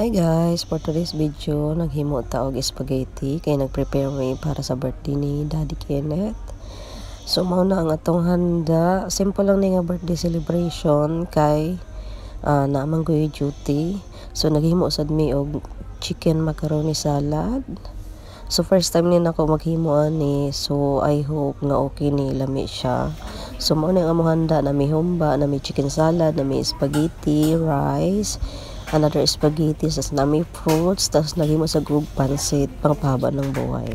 Hi guys, for today's video, naghimo ta og spaghetti kay nagprepare me para sa birthday ni Daddy Kenneth. So mao na ang atong handa. Simple lang ni nga birthday celebration kay naamang ko duty. So naghimo sad mi og chicken macaroni salad. So first time ni nako maghimo ani, so I hope nga okay ni lami siya. So mao na ang among handa, na may humba, na may chicken salad, na may spaghetti, rice, another spaghetti, tas na may fruits, tas naghimo sa grug pansit pangpahaba ng buhay.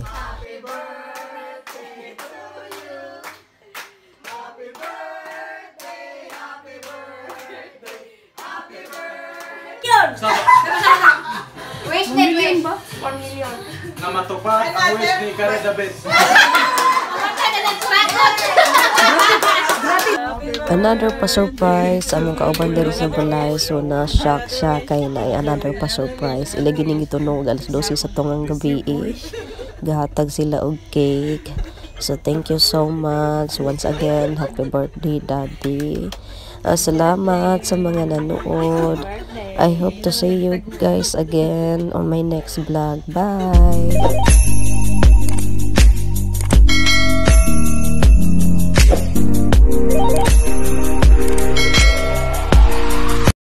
Wasted wish. 1 million. Na matupad ang wish ni Kare the best. Another pa surprise among kauban diri sa balay, so na shock siya kay na another pa surprise. Ilagi ning itunog alas 12 sa tungang gabi gahatag sila og cake. So thank you so much once again. Happy birthday Daddy. Salamat sa mga nanood. I hope to see you guys again on my next vlog. Bye.